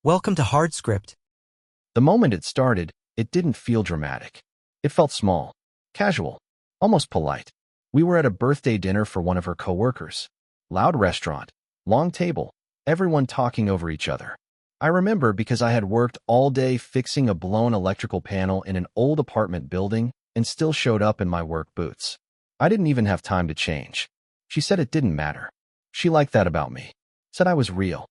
Welcome to Hard Script. The moment it started, it didn't feel dramatic. It felt small, casual, almost polite. We were at a birthday dinner for one of her coworkers. Loud restaurant, long table, everyone talking over each other. I remember because I had worked all day fixing a blown electrical panel in an old apartment building and still showed up in my work boots. I didn't even have time to change. She said it didn't matter. She liked that about me. Said I was real.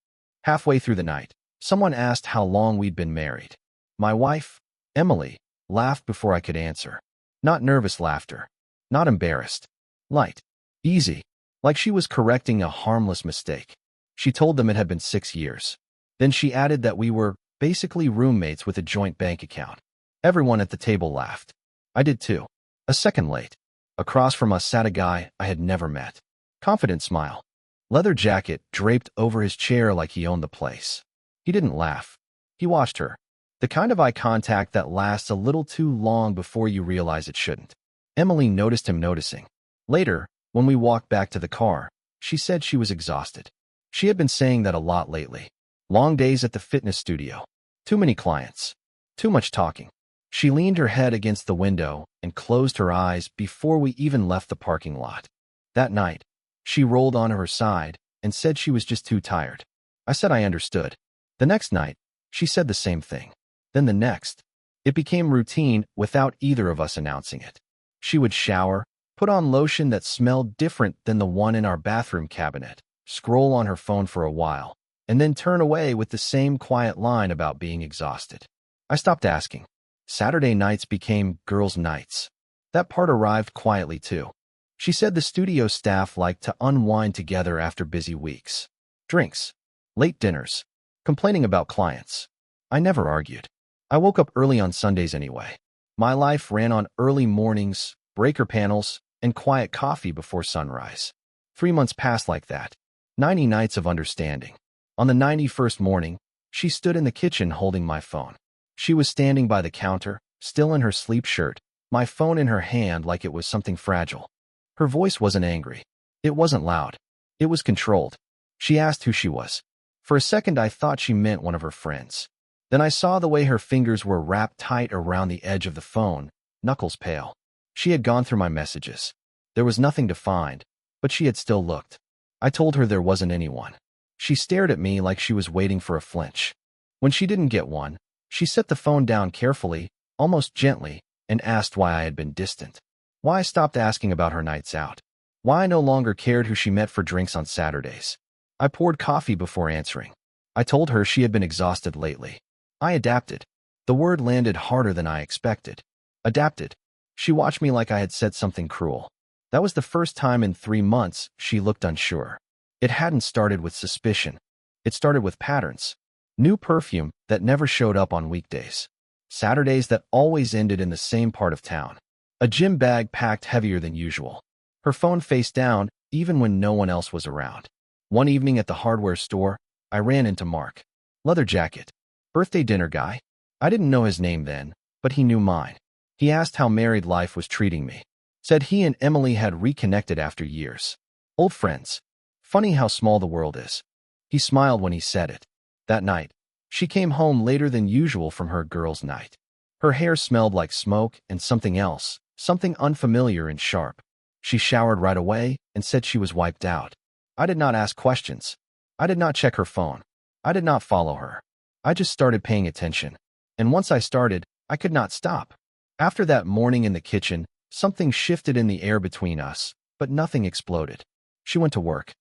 Halfway through the night, someone asked how long we'd been married. My wife, Emily, laughed before I could answer. Not nervous laughter. Not embarrassed. Light. Easy. Like she was correcting a harmless mistake. She told them it had been 6 years. Then she added that we were basically roommates with a joint bank account. Everyone at the table laughed. I did too. A second late. Across from us sat a guy I had never met. Confident smile. Leather jacket draped over his chair like he owned the place. He didn't laugh. He watched her. The kind of eye contact that lasts a little too long before you realize it shouldn't. Emily noticed him noticing. Later, when we walked back to the car, she said she was exhausted. She had been saying that a lot lately. Long days at the fitness studio. Too many clients. Too much talking. She leaned her head against the window and closed her eyes before we even left the parking lot. That night, she rolled onto her side and said she was just too tired. I said I understood. The next night, she said the same thing. Then the next. It became routine without either of us announcing it. She would shower, put on lotion that smelled different than the one in our bathroom cabinet, scroll on her phone for a while, and then turn away with the same quiet line about being exhausted. I stopped asking. Saturday nights became girls' nights. That part arrived quietly too. She said the studio staff liked to unwind together after busy weeks. Drinks. Late dinners. Complaining about clients. I never argued. I woke up early on Sundays anyway. My life ran on early mornings, breaker panels, and quiet coffee before sunrise. 3 months passed like that. 90 nights of understanding. On the 91st morning, she stood in the kitchen holding my phone. She was standing by the counter, still in her sleep shirt, my phone in her hand like it was something fragile. Her voice wasn't angry. It wasn't loud. It was controlled. She asked who she was. For a second, I thought she meant one of her friends. Then I saw the way her fingers were wrapped tight around the edge of the phone, knuckles pale. She had gone through my messages. There was nothing to find, but she had still looked. I told her there wasn't anyone. She stared at me like she was waiting for a flinch. When she didn't get one, she set the phone down carefully, almost gently, and asked why I had been distant. Why I stopped asking about her nights out. Why I no longer cared who she met for drinks on Saturdays. I poured coffee before answering. I told her she had been exhausted lately. I adapted. The word landed harder than I expected. Adapted. She watched me like I had said something cruel. That was the first time in 3 months she looked unsure. It hadn't started with suspicion. It started with patterns. New perfume that never showed up on weekdays. Saturdays that always ended in the same part of town. A gym bag packed heavier than usual. Her phone face down even when no one else was around. One evening at the hardware store, I ran into Mark. Leather jacket. Birthday dinner guy. I didn't know his name then, but he knew mine. He asked how married life was treating me. Said he and Emily had reconnected after years. Old friends. Funny how small the world is. He smiled when he said it. That night, she came home later than usual from her girls' night. Her hair smelled like smoke and something else, something unfamiliar and sharp. She showered right away and said she was wiped out. I did not ask questions. I did not check her phone. I did not follow her. I just started paying attention. And once I started, I could not stop. After that morning in the kitchen, something shifted in the air between us, but nothing exploded. She went to work.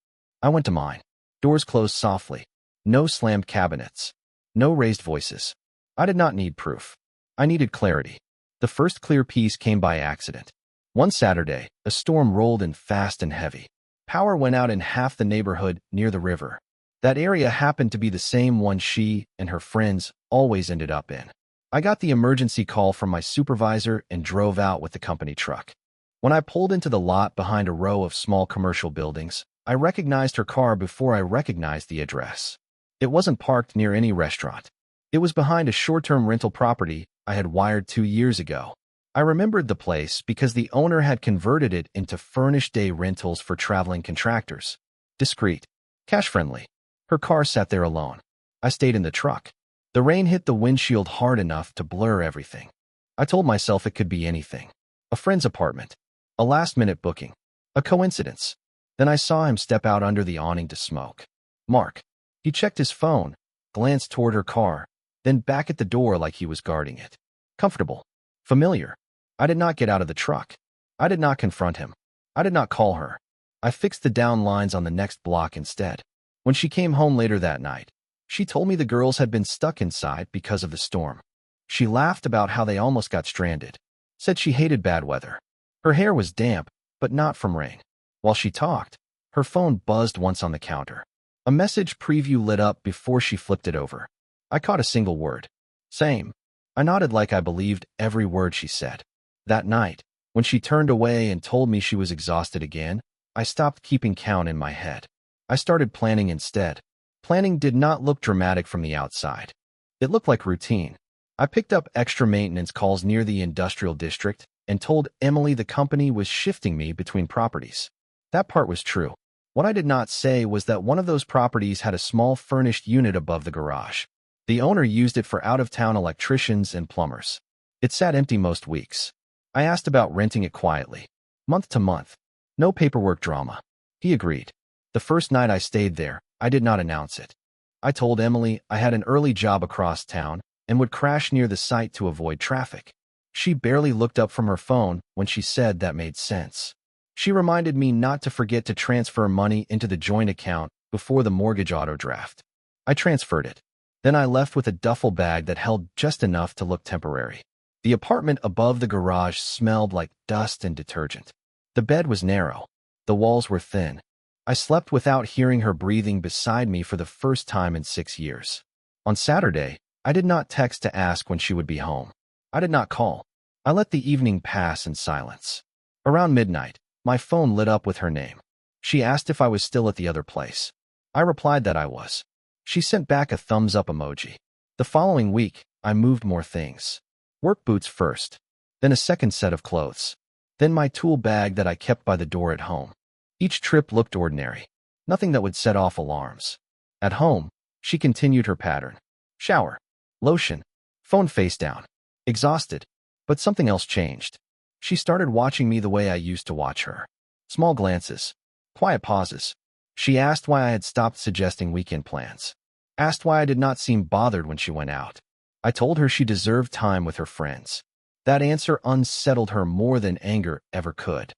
I went to mine. Doors closed softly. No slammed cabinets. No raised voices. I did not need proof. I needed clarity. The first clear piece came by accident. One Saturday, a storm rolled in fast and heavy. Power went out in half the neighborhood near the river. That area happened to be the same one she and her friends always ended up in. I got the emergency call from my supervisor and drove out with the company truck. When I pulled into the lot behind a row of small commercial buildings, I recognized her car before I recognized the address. It wasn't parked near any restaurant. It was behind a short-term rental property I had wired 2 years ago. I remembered the place because the owner had converted it into furnished day rentals for traveling contractors. Discreet. Cash-friendly. Her car sat there alone. I stayed in the truck. The rain hit the windshield hard enough to blur everything. I told myself it could be anything. A friend's apartment. A last-minute booking. A coincidence. Then I saw him step out under the awning to smoke. Mark. He checked his phone, glanced toward her car, then back at the door like he was guarding it. Comfortable. Familiar. I did not get out of the truck. I did not confront him. I did not call her. I fixed the down lines on the next block instead. When she came home later that night, she told me the girls had been stuck inside because of the storm. She laughed about how they almost got stranded. Said she hated bad weather. Her hair was damp, but not from rain. While she talked, her phone buzzed once on the counter. A message preview lit up before she flipped it over. I caught a single word. Same. I nodded like I believed every word she said. That night, when she turned away and told me she was exhausted again, I stopped keeping count in my head. I started planning instead. Planning did not look dramatic from the outside. It looked like routine. I picked up extra maintenance calls near the industrial district and told Emily the company was shifting me between properties. That part was true. What I did not say was that one of those properties had a small furnished unit above the garage. The owner used it for out-of-town electricians and plumbers. It sat empty most weeks. I asked about renting it quietly, month to month. No paperwork drama. He agreed. The first night I stayed there, I did not announce it. I told Emily I had an early job across town and would crash near the site to avoid traffic. She barely looked up from her phone when she said that made sense. She reminded me not to forget to transfer money into the joint account before the mortgage auto draft. I transferred it. Then I left with a duffel bag that held just enough to look temporary. The apartment above the garage smelled like dust and detergent. The bed was narrow. The walls were thin. I slept without hearing her breathing beside me for the first time in 6 years. On Saturday, I did not text to ask when she would be home. I did not call. I let the evening pass in silence. Around midnight, my phone lit up with her name. She asked if I was still at the other place. I replied that I was. She sent back a thumbs-up emoji. The following week, I moved more things. Work boots first, then a second set of clothes, then my tool bag that I kept by the door at home. Each trip looked ordinary, nothing that would set off alarms. At home, she continued her pattern. Shower, lotion, phone face down. Exhausted, but something else changed. She started watching me the way I used to watch her. Small glances, quiet pauses. She asked why I had stopped suggesting weekend plans. Asked why I did not seem bothered when she went out. I told her she deserved time with her friends. That answer unsettled her more than anger ever could.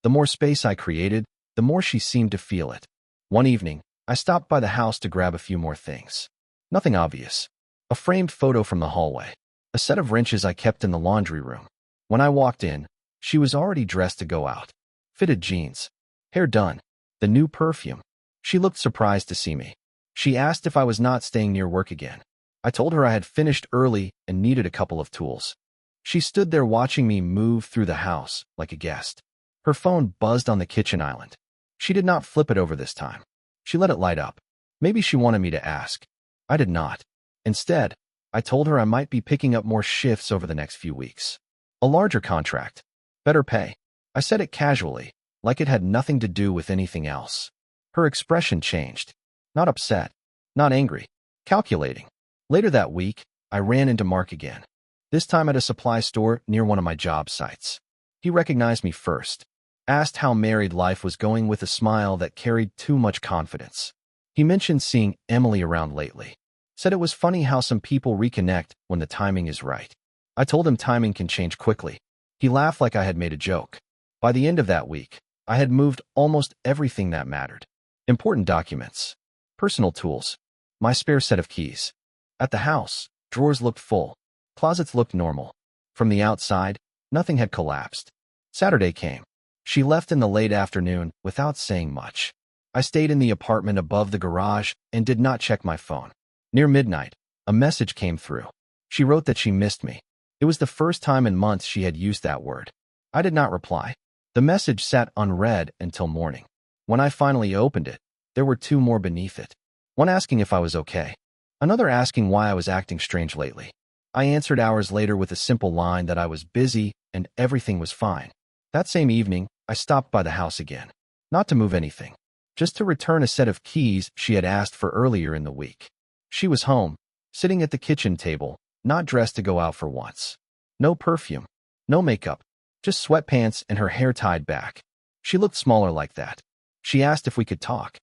The more space I created, the more she seemed to feel it. One evening, I stopped by the house to grab a few more things. Nothing obvious. A framed photo from the hallway. A set of wrenches I kept in the laundry room. When I walked in, she was already dressed to go out. Fitted jeans. Hair done. The new perfume. She looked surprised to see me. She asked if I was not staying near work again. I told her I had finished early and needed a couple of tools. She stood there watching me move through the house like a guest. Her phone buzzed on the kitchen island. She did not flip it over this time. She let it light up. Maybe she wanted me to ask. I did not. Instead, I told her I might be picking up more shifts over the next few weeks. A larger contract. Better pay. I said it casually, like it had nothing to do with anything else. Her expression changed. Not upset. Not angry. Calculating. Later that week, I ran into Mark again. This time at a supply store near one of my job sites. He recognized me first. Asked how married life was going with a smile that carried too much confidence. He mentioned seeing Emily around lately. Said it was funny how some people reconnect when the timing is right. I told him timing can change quickly. He laughed like I had made a joke. By the end of that week, I had moved almost everything that mattered. Important documents. Personal tools. My spare set of keys. At the house, drawers looked full. Closets looked normal. From the outside, nothing had collapsed. Saturday came. She left in the late afternoon without saying much. I stayed in the apartment above the garage and did not check my phone. Near midnight, a message came through. She wrote that she missed me. It was the first time in months she had used that word. I did not reply. The message sat unread until morning. When I finally opened it, there were two more beneath it. One asking if I was okay. Another asking why I was acting strange lately. I answered hours later with a simple line that I was busy and everything was fine. That same evening, I stopped by the house again. Not to move anything. Just to return a set of keys she had asked for earlier in the week. She was home, sitting at the kitchen table, not dressed to go out for once. No perfume, no makeup, just sweatpants and her hair tied back. She looked smaller like that. She asked if we could talk.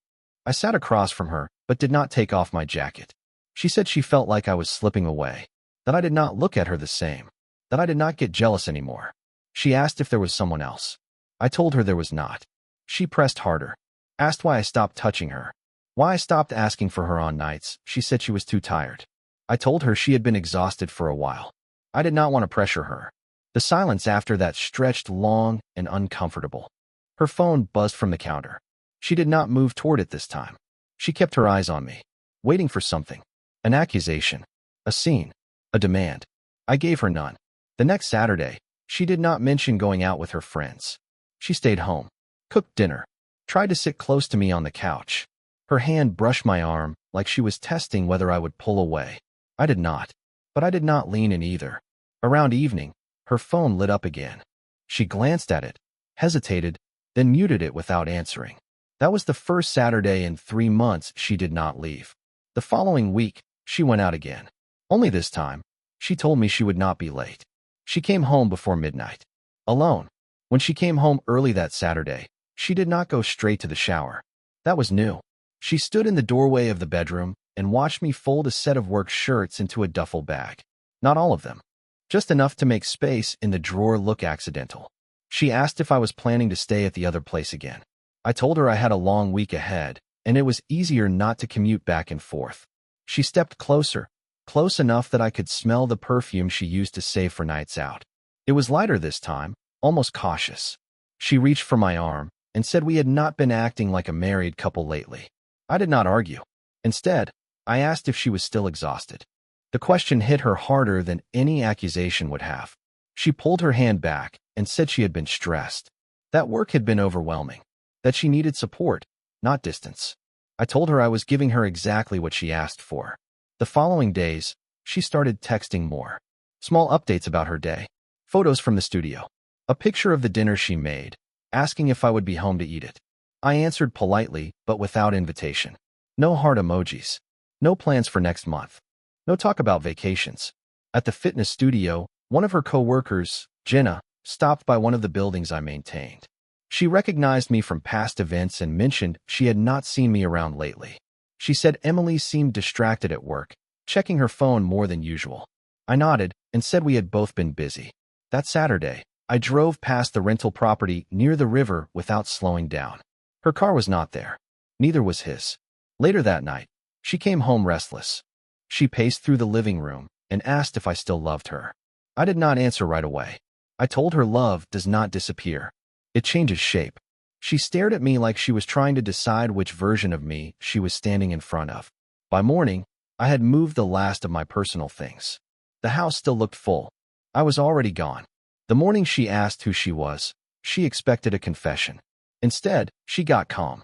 I sat across from her, but did not take off my jacket. She said she felt like I was slipping away, that I did not look at her the same, that I did not get jealous anymore. She asked if there was someone else. I told her there was not. She pressed harder, asked why I stopped touching her, why I stopped asking for her on nights. She said she was too tired. I told her she had been exhausted for a while. I did not want to pressure her. The silence after that stretched long and uncomfortable. Her phone buzzed from the counter. She did not move toward it this time. She kept her eyes on me, waiting for something. An accusation, a scene, a demand. I gave her none. The next Saturday, she did not mention going out with her friends. She stayed home, cooked dinner, tried to sit close to me on the couch. Her hand brushed my arm like she was testing whether I would pull away. I did not, but I did not lean in either. Around evening, her phone lit up again. She glanced at it, hesitated, then muted it without answering. That was the first Saturday in 3 months she did not leave. The following week, she went out again. Only this time, she told me she would not be late. She came home before midnight. Alone. When she came home early that Saturday, she did not go straight to the shower. That was new. She stood in the doorway of the bedroom and watched me fold a set of work shirts into a duffel bag. Not all of them. Just enough to make space in the drawer look accidental. She asked if I was planning to stay at the other place again. I told her I had a long week ahead, and it was easier not to commute back and forth. She stepped closer, close enough that I could smell the perfume she used to save for nights out. It was lighter this time, almost cautious. She reached for my arm and said we had not been acting like a married couple lately. I did not argue. Instead, I asked if she was still exhausted. The question hit her harder than any accusation would have. She pulled her hand back and said she had been stressed, that work had been overwhelming, that she needed support, not distance. I told her I was giving her exactly what she asked for. The following days, she started texting more. Small updates about her day, photos from the studio, a picture of the dinner she made, asking if I would be home to eat it. I answered politely, but without invitation. No heart emojis. No plans for next month. No talk about vacations. At the fitness studio, one of her co-workers, Jenna, stopped by one of the buildings I maintained. She recognized me from past events and mentioned she had not seen me around lately. She said Emily seemed distracted at work, checking her phone more than usual. I nodded and said we had both been busy. That Saturday, I drove past the rental property near the river without slowing down. Her car was not there. Neither was his. Later that night, she came home restless. She paced through the living room and asked if I still loved her. I did not answer right away. I told her love does not disappear. It changes shape. She stared at me like she was trying to decide which version of me she was standing in front of. By morning, I had moved the last of my personal things. The house still looked full. I was already gone. The morning she asked who she was, she expected a confession. Instead, she got calm.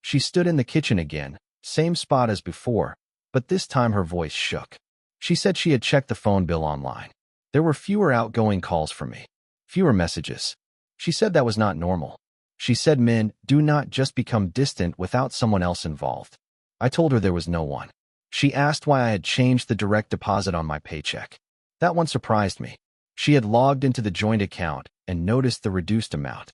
She stood in the kitchen again, same spot as before, but this time her voice shook. She said she had checked the phone bill online. There were fewer outgoing calls from me, fewer messages. She said that was not normal. She said men do not just become distant without someone else involved. I told her there was no one. She asked why I had changed the direct deposit on my paycheck. That one surprised me. She had logged into the joint account and noticed the reduced amount.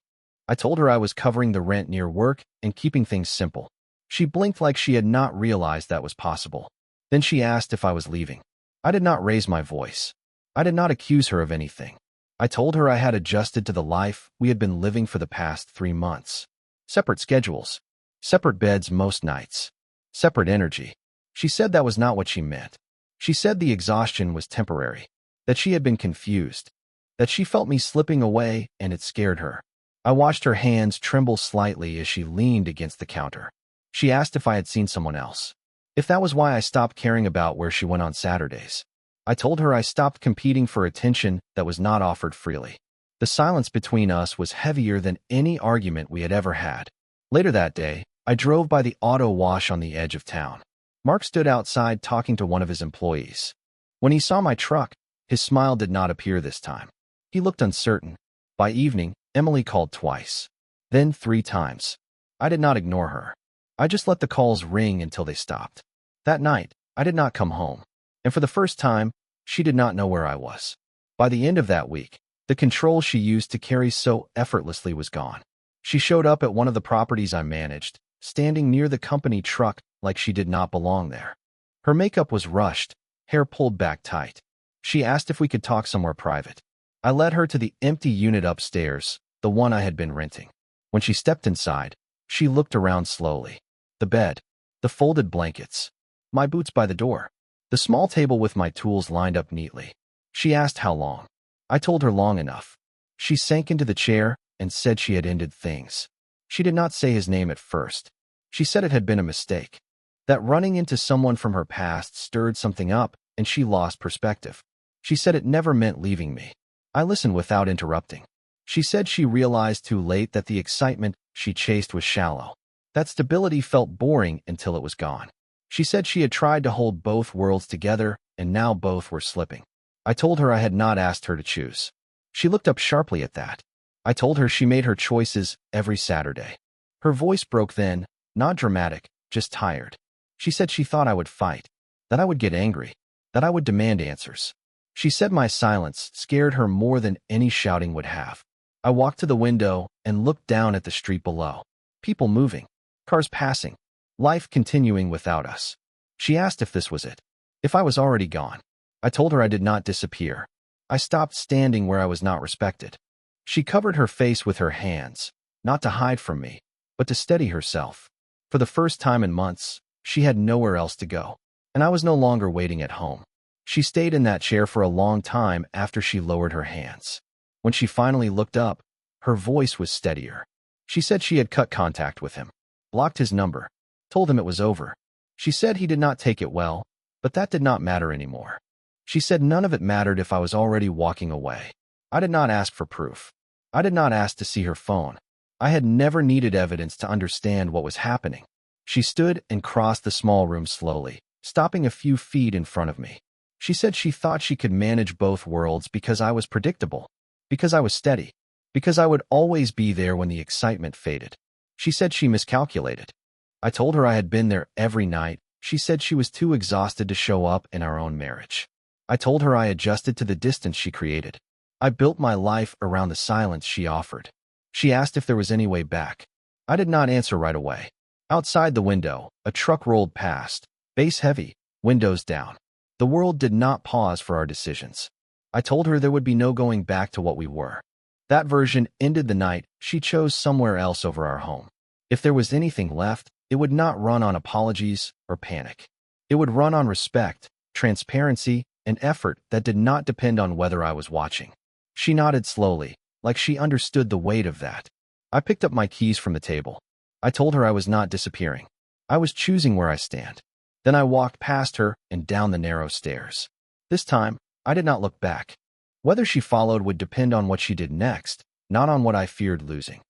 I told her I was covering the rent near work and keeping things simple. She blinked like she had not realized that was possible. Then she asked if I was leaving. I did not raise my voice. I did not accuse her of anything. I told her I had adjusted to the life we had been living for the past 3 months. Separate schedules. Separate beds most nights. Separate energy. She said that was not what she meant. She said the exhaustion was temporary. That she had been confused. That she felt me slipping away and it scared her. I watched her hands tremble slightly as she leaned against the counter. She asked if I had seen someone else. If that was why I stopped caring about where she went on Saturdays. I told her I stopped competing for attention that was not offered freely. The silence between us was heavier than any argument we had ever had. Later that day, I drove by the auto wash on the edge of town. Mark stood outside talking to one of his employees. When he saw my truck, his smile did not appear this time. He looked uncertain. By evening, Emily called twice. Then 3 times. I did not ignore her. I just let the calls ring until they stopped. That night, I did not come home. And for the first time, she did not know where I was. By the end of that week, the control she used to carry so effortlessly was gone. She showed up at one of the properties I managed, standing near the company truck like she did not belong there. Her makeup was rushed, hair pulled back tight. She asked if we could talk somewhere private. I led her to the empty unit upstairs, the one I had been renting. When she stepped inside, she looked around slowly. The bed, the folded blankets, my boots by the door, the small table with my tools lined up neatly. She asked how long. I told her long enough. She sank into the chair and said she had ended things. She did not say his name at first. She said it had been a mistake. That running into someone from her past stirred something up, and she lost perspective. She said it never meant leaving me. I listened without interrupting. She said she realized too late that the excitement she chased was shallow. That stability felt boring until it was gone. She said she had tried to hold both worlds together, and now both were slipping. I told her I had not asked her to choose. She looked up sharply at that. I told her she made her choices every Saturday. Her voice broke then, not dramatic, just tired. She said she thought I would fight, that I would get angry, that I would demand answers. She said my silence scared her more than any shouting would have. I walked to the window and looked down at the street below. People moving, cars passing, life continuing without us. She asked if this was it, if I was already gone. I told her I did not disappear. I stopped standing where I was not respected. She covered her face with her hands, not to hide from me, but to steady herself. For the first time in months, she had nowhere else to go, and I was no longer waiting at home. She stayed in that chair for a long time after she lowered her hands. When she finally looked up, her voice was steadier. She said she had cut contact with him, blocked his number, told him it was over. She said he did not take it well, but that did not matter anymore. She said none of it mattered if I was already walking away. I did not ask for proof. I did not ask to see her phone. I had never needed evidence to understand what was happening. She stood and crossed the small room slowly, stopping a few feet in front of me. She said she thought she could manage both worlds because I was predictable, because I was steady, because I would always be there when the excitement faded. She said she miscalculated. I told her I had been there every night. She said she was too exhausted to show up in our own marriage. I told her I adjusted to the distance she created. I built my life around the silence she offered. She asked if there was any way back. I did not answer right away. Outside the window, a truck rolled past, bass heavy, windows down. The world did not pause for our decisions. I told her there would be no going back to what we were. That version ended the night she chose somewhere else over our home. If there was anything left, it would not run on apologies or panic. It would run on respect, transparency, and effort that did not depend on whether I was watching. She nodded slowly, like she understood the weight of that. I picked up my keys from the table. I told her I was not disappearing. I was choosing where I stand. Then I walked past her and down the narrow stairs. This time, I did not look back. Whether she followed would depend on what she did next, not on what I feared losing.